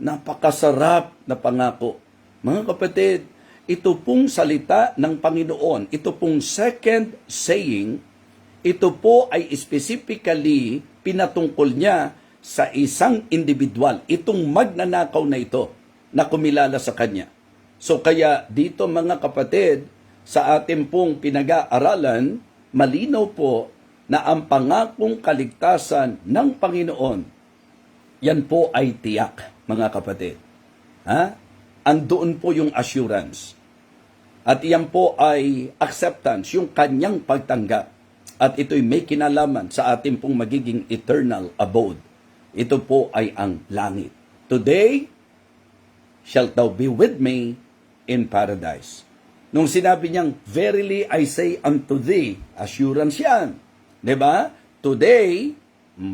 Napakasarap na pangako. Mga kapatid, ito pong salita ng Panginoon, ito pong second saying, ito po ay specifically pinatungkol niya sa isang individual, itong magnanakaw na ito na kumilala sa kanya. So kaya dito mga kapatid, sa ating pong pinag-aaralan, malinaw po na ang pangakong kaligtasan ng Panginoon, yan po ay tiyak, mga kapatid. Andoon po yung assurance. At yan po ay acceptance, yung kanyang pagtanggap. At ito'y may kinalaman sa ating pong magiging eternal abode. Ito po ay ang langit. Today, shalt thou be with me in paradise. Nung sinabi niyang, verily I say unto thee, assurance yan. Diba? Today,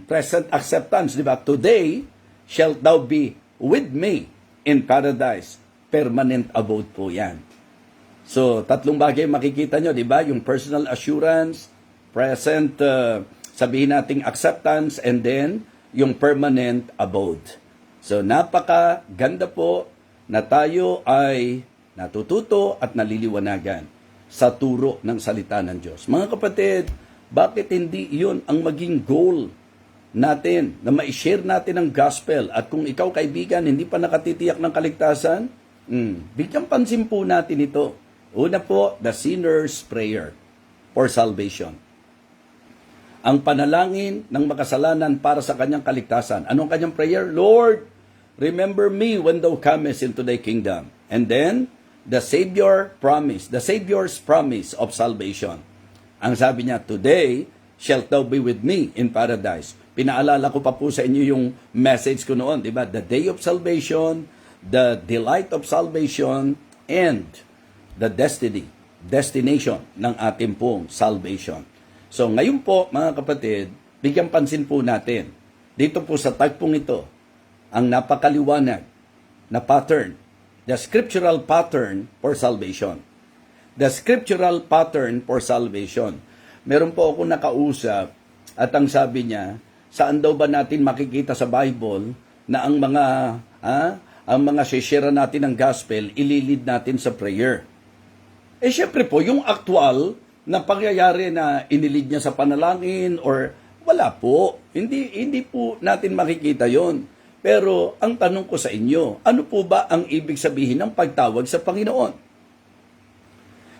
present acceptance, diba? Today, shalt thou be with me in paradise. Permanent abode po yan. So, tatlong bagay makikita nyo, diba? Yung personal assurance, present, sabihin nating acceptance, and then, yung permanent abode. So, napaka-ganda po na tayo ay natututo at naliliwanagan sa turo ng salita ng Diyos. Mga kapatid, bakit hindi iyon ang maging goal natin na ma-share natin ang gospel? At kung ikaw kaibigan, hindi pa nakatitiyak ng kaligtasan, bigyan pansin po natin ito. Una po, the sinner's prayer for salvation. Ang panalangin ng makasalanan para sa kanyang kaligtasan. Anong kanyang prayer? Lord, remember me when thou comest into thy kingdom. And then, the Savior's promise of salvation. Ang sabi niya, today shalt thou be with me in paradise. Pinaalala ko pa po sa inyo yung message ko noon, di ba? The day of salvation, the delight of salvation, and the destination ng ating pong salvation. So ngayon po, mga kapatid, bigyan pansin po natin, dito po sa tagpong ito, ang napakaliwanag na pattern, the scriptural pattern for salvation. The scriptural pattern for salvation. Meron po ako nakausap at ang sabi niya, saan daw ba natin makikita sa Bible na ang mga share natin ng gospel, ililid natin sa prayer. Syempre po, yung actual na pangyayari na inilid niya sa panalangin or wala po. Hindi po natin makikita yon. Pero ang tanong ko sa inyo, ano po ba ang ibig sabihin ng pagtawag sa Panginoon?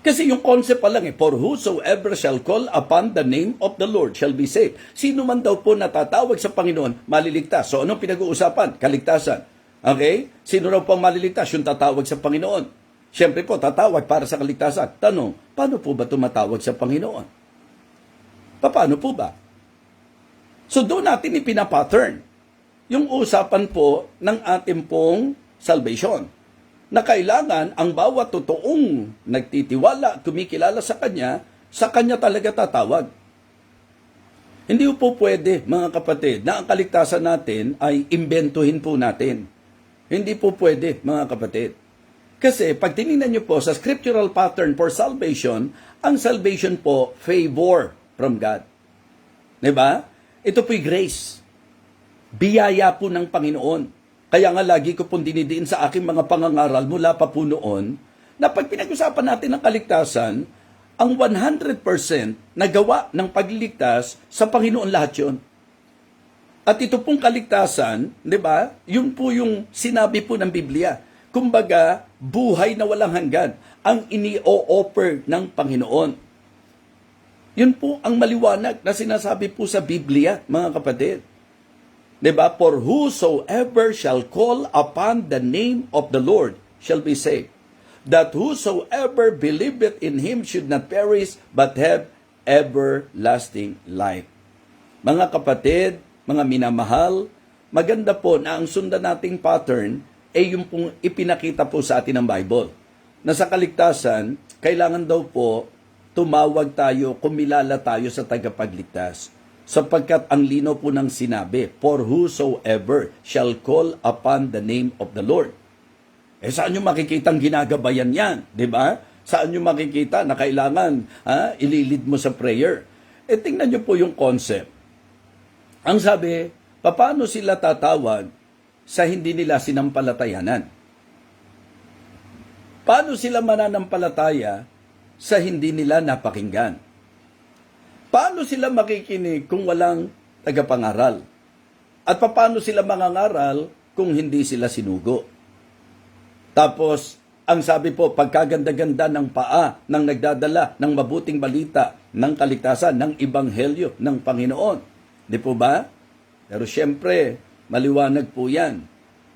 Kasi yung concept pa lang for whosoever shall call upon the name of the Lord shall be saved. Sino man daw po natatawag sa Panginoon, maliligtas. So anong pinag-uusapan? Kaligtasan. Okay? Sino raw po maliligtas? Yung tatawag sa Panginoon. Siyempre po, tatawag para sa kaligtasan. Tanong, paano po ba tumatawag sa Panginoon? Paano po ba? So doon natin ipinapattern yung usapan po ng ating pong salvation. Na kailangan ang bawat totoong nagtitiwala, kumikilala sa Kanya talaga tatawag. Hindi po pwede, mga kapatid, na ang kaligtasan natin ay imbentuhin po natin. Hindi po pwede, mga kapatid. Kasi pag tinignan nyo po sa scriptural pattern for salvation, ang salvation po, favor from God. Diba? Ito po'y grace. Biyaya po ng Panginoon. Kaya nga lagi ko pong dinidiin sa aking mga pangangaral mula pa po noon, na pag pinag-usapan natin ang kaligtasan, ang 100% na gawa ng pagliligtas sa Panginoon lahat yun. At ito pong kaligtasan, di ba, yun po yung sinabi po ng Biblia. Kumbaga, buhay na walang hanggan ang ini-o-offer ng Panginoon. Yun po ang maliwanag na sinasabi po sa Biblia, mga kapatid. Diba? For whosoever shall call upon the name of the Lord shall be saved. That whosoever believeth in Him should not perish, but have everlasting life. Mga kapatid, mga minamahal, maganda po na ang sundan nating pattern ay yung pong ipinakita po sa atin ng Bible. Na sa kaligtasan, kailangan daw po tumawag tayo, kumilala tayo sa tagapagligtas. Sapagkat ang linaw po ng sinabi, for whosoever shall call upon the name of the Lord. Saan nyo makikitang ginagabayan yan? Diba? Saan nyo makikita na kailangan ililid mo sa prayer? Tingnan nyo po yung concept. Ang sabi, paano sila tatawag sa hindi nila sinampalatayanan? Paano sila mananampalataya sa hindi nila napakinggan? Paano sila makikinig kung walang tagapangaral? At paano sila mangangaral kung hindi sila sinugo? Tapos, ang sabi po, pagkaganda-ganda ng paa ng nagdadala ng mabuting balita ng kaligtasan, ng ebanghelyo ng Panginoon. Di po ba? Pero syempre, maliwanag po yan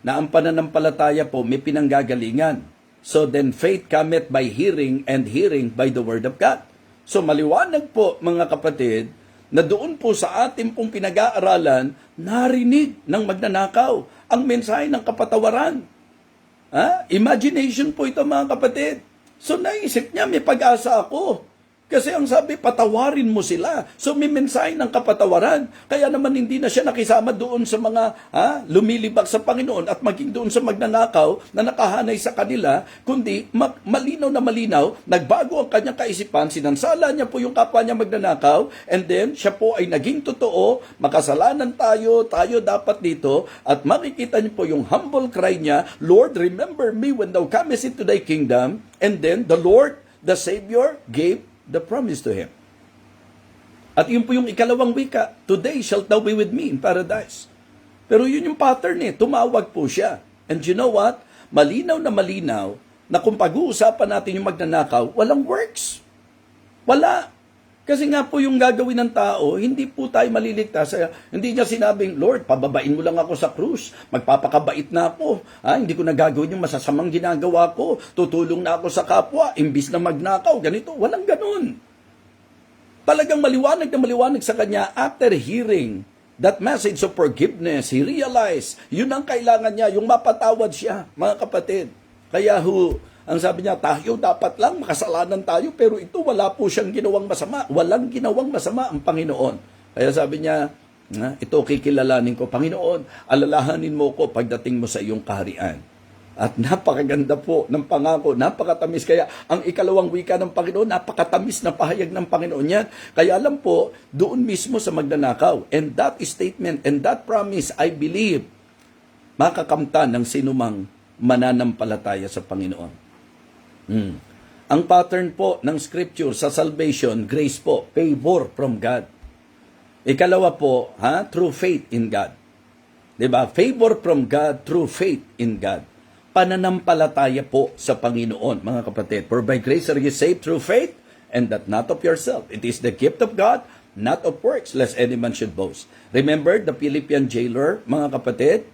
na ang pananampalataya po may pinanggagalingan. So then faith cometh by hearing and hearing by the word of God. So maliwanag po mga kapatid na doon po sa ating pong pinag-aaralan, narinig ng magnanakaw ang mensahe ng kapatawaran. Imagination po ito mga kapatid. So naisip niya, may pag-asa ako. Kasi ang sabi, patawarin mo sila. So may mensahe ng kapatawaran. Kaya naman hindi na siya nakisama doon sa mga lumilibak sa Panginoon at maging doon sa magnanakaw na nakahanay sa kanila, kundi malinaw na malinaw, nagbago ang kanyang kaisipan, sinansala niya po yung kapwa niya magnanakaw, and then siya po ay naging totoo, makasalanan tayo dapat dito, at makikita niyo po yung humble cry niya, Lord, remember me when thou comest into thy kingdom, and then the Lord, the Savior, gave the promise to him. At yun po yung ikalawang wika, today shalt thou be with me in paradise. Pero yun yung pattern tumawag po siya. And you know what? Malinaw na kung pag-uusapan natin yung magnanakaw, walang works. Wala. Kasi nga po yung gagawin ng tao, hindi po tayo maliligtas. Hindi niya sinabing, Lord, pababain mo lang ako sa krus. Magpapakabait na ako. Hindi ko na gagawin yung masasamang ginagawa ko. Tutulong na ako sa kapwa, imbis na magnakaw. Ganito, walang ganun. Talagang maliwanag na maliwanag sa kanya after hearing that message of forgiveness. He realized, yun ang kailangan niya, yung mapatawad siya, mga kapatid. Kaya ang sabi niya, tayo dapat lang, makasalanan tayo, pero ito wala po siyang ginawang masama. Walang ginawang masama ang Panginoon. Kaya sabi niya, ito kikilalanin ko, Panginoon, alalahanin mo ko pagdating mo sa iyong kaharian. At napakaganda po ng pangako, napakatamis. Kaya ang ikalawang wika ng Panginoon, napakatamis na pahayag ng Panginoon yan. Kaya alam po, doon mismo sa magnanakaw. And that statement and that promise, I believe, makakamtan ng sinumang mananampalataya sa Panginoon. Ang pattern po ng scripture sa salvation, grace po, favor from God. Ikalawa po, through faith in God. Diba? Favor from God through faith in God. Pananampalataya po sa Panginoon, mga kapatid. For by grace are you saved through faith, and that not of yourself. It is the gift of God, not of works, lest any man should boast. Remember the Philippian jailer, mga kapatid?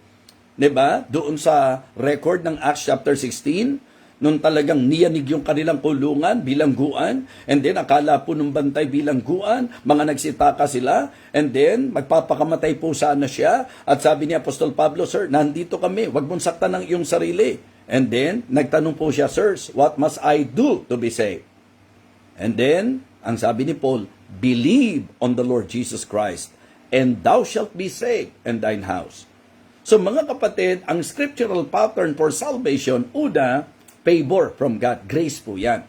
Diba? Doon sa record ng Acts chapter 16, nung talagang niyanig yung kanilang kulungan, bilangguan, and then akala po nung bantay bilangguan, mga nagsitaka sila, and then magpapakamatay po sana siya, at sabi ni Apostol Pablo, Sir, nandito kami, wag mong saktan ng iyong sarili. And then, nagtanong po siya, Sirs, what must I do to be saved? And then, ang sabi ni Paul, believe on the Lord Jesus Christ, and thou shalt be saved and thine house. So mga kapatid, ang scriptural pattern for salvation, una, favor from God. Grace po yan.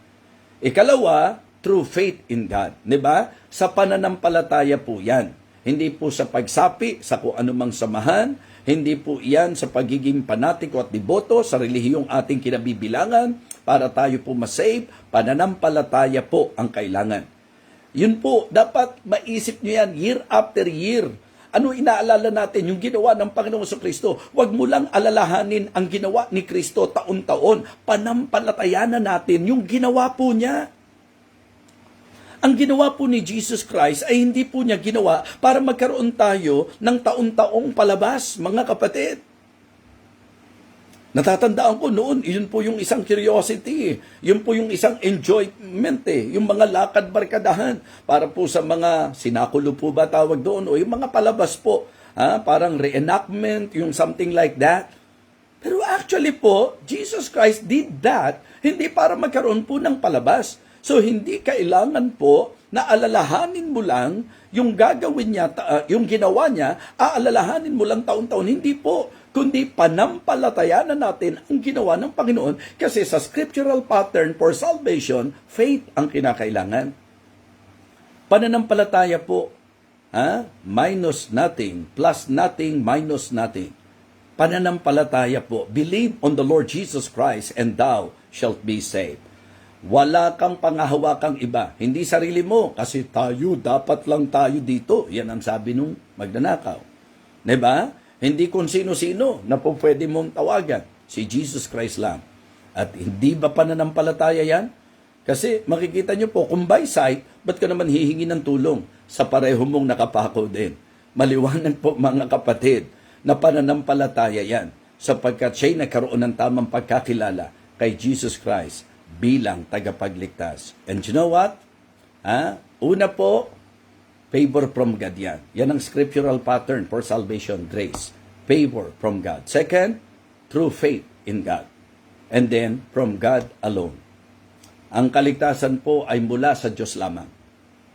Ikalawa, through faith in God. Diba? Sa pananampalataya po yan. Hindi po sa pagsapi, sa kung anumang samahan. Hindi po yan sa pagiging panatiko at deboto sa relihiyong ating kinabibilangan para tayo po masave. Pananampalataya po ang kailangan. Yun po, dapat maisip nyo yan year after year. Ano inaalala natin? Yung ginawa ng Panginoong Kristo. Huwag mo lang alalahanin ang ginawa ni Kristo taon-taon. Panampalatayanan natin yung ginawa po niya. Ang ginawa po ni Jesus Christ ay hindi po niya ginawa para magkaroon tayo ng taon-taong palabas, mga kapatid. Natatandaan ko noon, yun po yung isang curiosity, yun po yung isang enjoyment, yung mga lakad barkadahan, para po sa mga sinakulo po ba tawag doon, o yung mga palabas po, parang reenactment, yung something like that. Pero actually po, Jesus Christ did that, hindi para magkaroon po ng palabas. So hindi kailangan po na alalahanin mo lang yung gagawin niya, yung ginawa niya, aalalahanin mo lang taon-taon, hindi po. Kundi panampalatayanan natin ang ginawa ng Panginoon kasi sa scriptural pattern for salvation, faith ang kinakailangan. Pananampalataya po, minus nothing, plus nothing, minus nothing. Pananampalataya po. Believe on the Lord Jesus Christ and thou shalt be saved. Wala kang pangahawakang iba. Hindi sarili mo. Kasi tayo, dapat lang tayo dito. Yan ang sabi nung magnanakaw. Diba? Hindi kung sino-sino na po pwede mong tawagan. Si Jesus Christ lang. At hindi ba pananampalataya yan? Kasi makikita nyo po, kung by sight, ba't ka naman hihingi ng tulong sa pareho mong nakapako din? Maliwanag po mga kapatid na pananampalataya yan sapagkat siya'y nagkaroon ng tamang pagkakilala kay Jesus Christ bilang tagapagligtas. And you know what? Una po, favor from God yan. Yan ang scriptural pattern for salvation, grace. Favor from God. Second, true faith in God. And then, from God alone. Ang kaligtasan po ay mula sa Diyos lamang.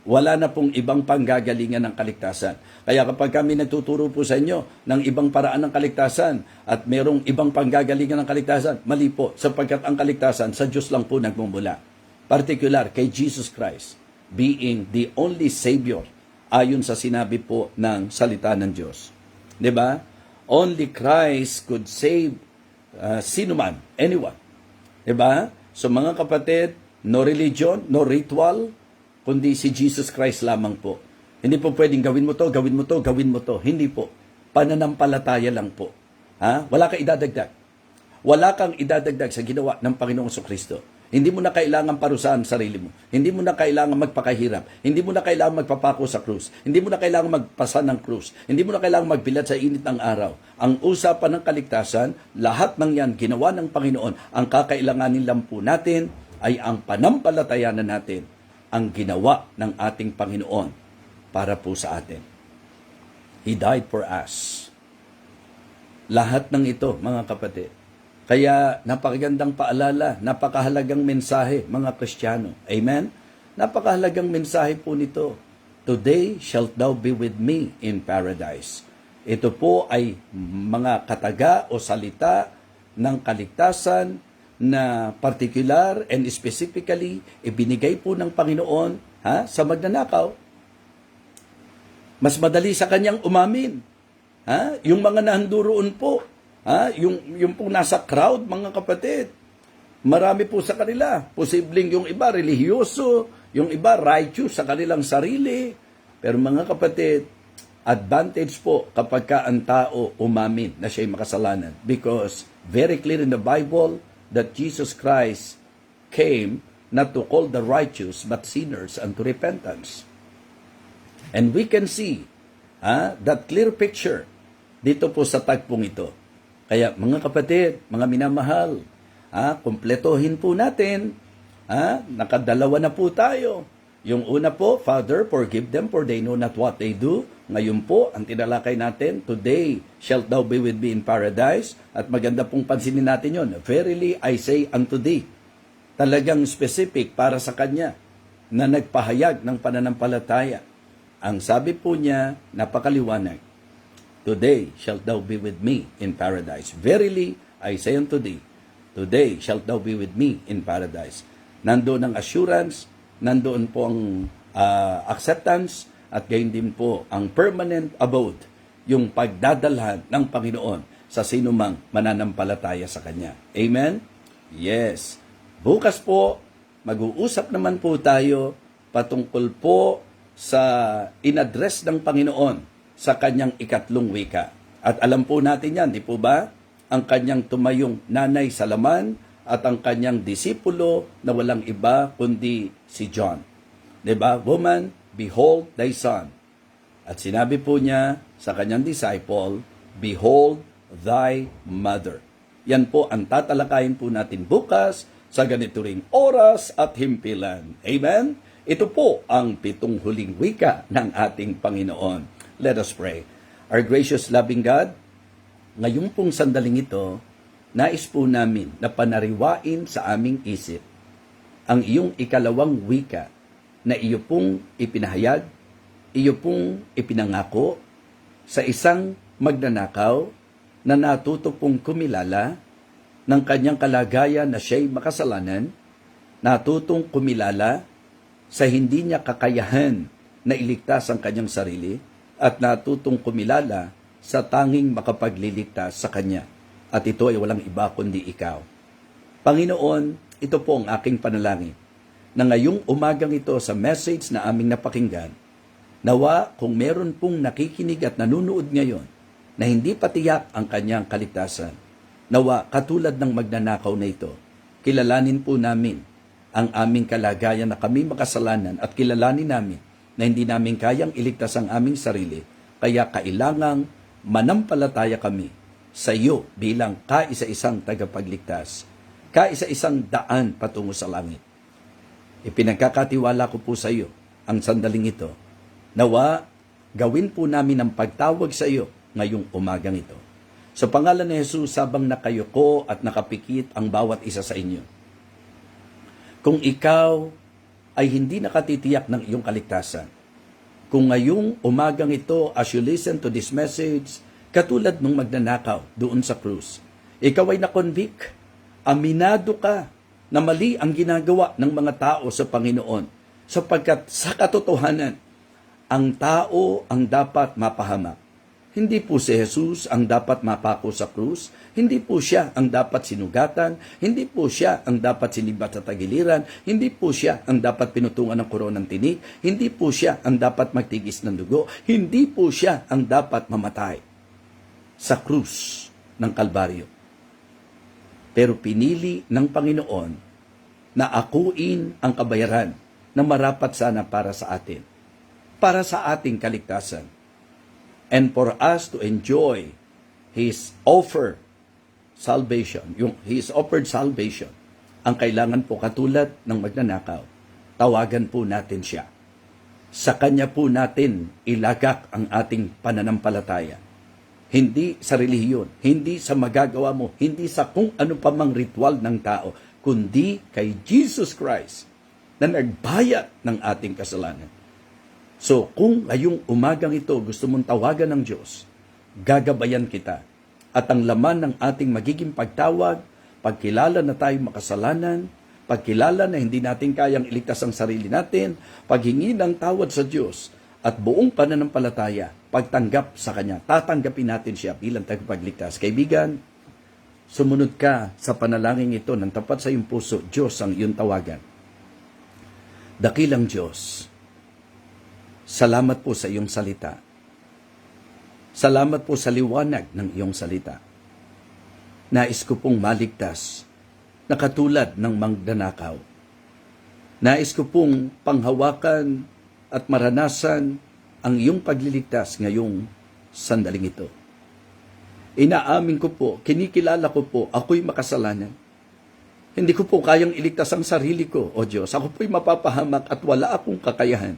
Wala na pong ibang panggagalingan ng kaligtasan. Kaya kapag kami nagtuturo po sa inyo ng ibang paraan ng kaligtasan at merong ibang panggagalingan ng kaligtasan, mali po, sapagkat ang kaligtasan sa Diyos lang po nagmumula. Particular kay Jesus Christ, being the only Savior, ayon sa sinabi po ng salita ng Diyos. 'Di ba? Only Christ could save sino man, anyone. 'Di ba? So mga kapatid, no religion, no ritual, kundi si Jesus Christ lamang po. Hindi po pwedeng gawin mo to, gawin mo to, gawin mo to. Hindi po. Pananampalataya lang po. Wala kang idadagdag. Wala kang idadagdag sa ginawa ng Panginoong Kristo. Hindi mo na kailangan parusahan sarili mo. Hindi mo na kailangan magpakahirap. Hindi mo na kailangan magpapako sa krus. Hindi mo na kailangan magpasa ng krus. Hindi mo na kailangan magbilad sa init ng araw. Ang usapan ng kaligtasan, lahat ng yan ginawa ng Panginoon. Ang kakailanganin lang po natin ay ang panampalatayanan natin ang ginawa ng ating Panginoon para po sa atin. He died for us. Lahat ng ito, mga kapatid. Kaya napakagandang paalala, napakahalagang mensahe, mga Kristiyano. Amen? Napakahalagang mensahe po nito. Today shalt thou be with me in paradise. Ito po ay mga kataga o salita ng kaligtasan na particular and specifically ibinigay po ng Panginoon sa magnanakaw. Mas madali sa kanyang umamin. Yung mga nahanduroon po, yung pong nasa crowd, mga kapatid, marami po sa kanila. Posibleng yung iba relihiyoso, yung iba righteous sa kanilang sarili. Pero mga kapatid, advantage po kapag ka ang tao umamin na siya'y makasalanan. Because very clear in the Bible that Jesus Christ came not to call the righteous but sinners unto repentance. And we can see that clear picture dito po sa tagpong ito. Kaya mga kapatid, mga minamahal, kumpletohin po natin. Nakadalawa na po tayo. Yung una po, Father, forgive them for they know not what they do. Ngayon po, ang tinalakay natin, today shalt thou be with me in paradise. At maganda pong pansinin natin yon. Verily I say unto thee. Talagang specific para sa kanya na nagpahayag ng pananampalataya. Ang sabi po niya, napakaliwanag. Today shalt thou be with me in paradise. Verily I say unto thee, today shalt thou be with me in paradise. Nandoon ang assurance, nandoon po ang acceptance, at gayon din po ang permanent abode, yung pagdadalhan ng Panginoon sa sinumang mananampalataya sa Kanya. Amen? Yes. Bukas po, mag-uusap naman po tayo patungkol po sa inaddress ng Panginoon sa Kanyang ikatlong wika. At alam po natin yan, di po ba? Ang Kanyang tumayong nanay sa laman at ang Kanyang disipulo na walang iba kundi si John. Di ba? Woman, behold thy son. At sinabi po niya sa kanyang disciple, behold thy mother. Yan po ang tatalakayin po natin bukas sa ganito ring oras at himpilan. Amen? Ito po ang 7 huling wika ng ating Panginoon. Let us pray. Our gracious loving God, ngayong pong sandaling ito, nais po namin na panariwain sa aming isip ang iyong ikalawang wika na iyo pong ipinahayag, iyo pong ipinangako sa isang magnanakaw na natuto pong kumilala ng kanyang kalagayan na siya'y makasalanan, natutong kumilala sa hindi niya kakayahan na iligtas ang kanyang sarili, at natutong kumilala sa tanging makapagliligtas sa Kanya. At ito ay walang iba kundi ikaw. Panginoon, ito po ang aking panalangin na ngayong umagang ito sa message na aming napakinggan, nawa kung meron pong nakikinig at nanunood ngayon na hindi patiyak ang kanyang kaligtasan, nawa katulad ng magnanakaw na ito, kilalanin po namin ang aming kalagayan na kami makasalanan at kilalanin namin na hindi namin kayang iligtas ang aming sarili, kaya kailangang manampalataya kami sa iyo bilang kaisa-isang tagapagligtas, kaisa-isang daan patungo sa langit. Ipinagkakatiwala ko po sa iyo ang sandaling ito. Nawa, gawin po namin ang pagtawag sa iyo ngayong umagang ito. Sa pangalan ni Jesus, sabang nakayuko at nakapikit ang bawat isa sa inyo. Kung ikaw ay hindi nakatitiyak ng iyong kaligtasan, kung ngayong umagang ito, as you listen to this message, katulad nung magnanakaw doon sa krus, ikaw ay na-convict, aminado ka na mali ang ginagawa ng mga tao sa Panginoon, sapagkat sa katotohanan, ang tao ang dapat mapahamak. Hindi po si Jesus ang dapat mapako sa krus, hindi po siya ang dapat sinugatan, hindi po siya ang dapat sinibat sa tagiliran, hindi po siya ang dapat pinutungan ng koronang tinik, hindi po siya ang dapat magtigis ng dugo, hindi po siya ang dapat mamatay sa krus ng Kalbaryo. Pero pinili ng Panginoon na akuin ang kabayaran na marapat sana para sa atin, para sa ating kaligtasan. And for us to enjoy His offer salvation, His offered salvation, ang kailangan po katulad ng magnanakaw, tawagan po natin siya. Sa Kanya po natin ilagak ang ating pananampalataya. Hindi sa relihiyon, hindi sa magagawa mo, hindi sa kung ano pa mang ritual ng tao, kundi kay Jesus Christ na nagbayad ng ating kasalanan. So, kung ngayong umagang ito gusto mong tawagan ng Diyos, gagabayan kita. At ang laman ng ating magiging pagtawag, pagkilala na tayo makasalanan, pagkilala na hindi natin kayang iligtas ang sarili natin, paghingi ng tawad sa Diyos, at buong pananampalataya, pagtanggap sa Kanya, tatanggapin natin siya bilang tagapagligtas. Kaibigan, sumunod ka sa panalangin ito ng tapat sa iyong puso, Diyos ang iyong tawagan. Dakilang Diyos, salamat po sa iyong salita. Salamat po sa liwanag ng iyong salita. Nais ko pong maligtas na katulad ng magnanakaw. Nais ko pong panghawakan at maranasan ang iyong pagliligtas ngayong sandaling ito. Inaamin ko po, kinikilala ko po, ako'y makasalanan. Hindi ko po kayang iligtas ang sarili ko, O Diyos. Ako po'y mapapahamak at wala akong kakayahan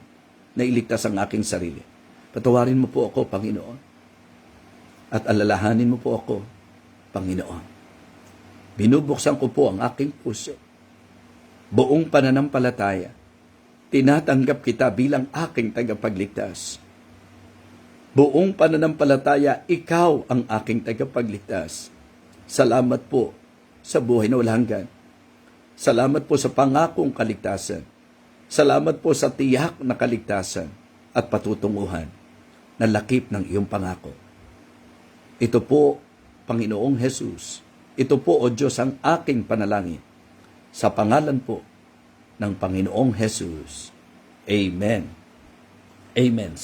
na iligtas ang aking sarili. Patawarin mo po ako, Panginoon. At alalahanin mo po ako, Panginoon. Binubuksan ko po ang aking puso. Buong pananampalataya, tinatanggap kita bilang aking tagapagligtas. Buong pananampalataya, ikaw ang aking tagapagligtas. Salamat po sa buhay na walang hanggan. Salamat po sa pangakong kaligtasan. Salamat po sa tiyak na kaligtasan at patutunguhan na lakip ng iyong pangako. Ito po, Panginoong Jesus. Ito po, O Diyos, ang aking panalangin. Sa pangalan po ng Panginoong Jesus. Amen. Amen.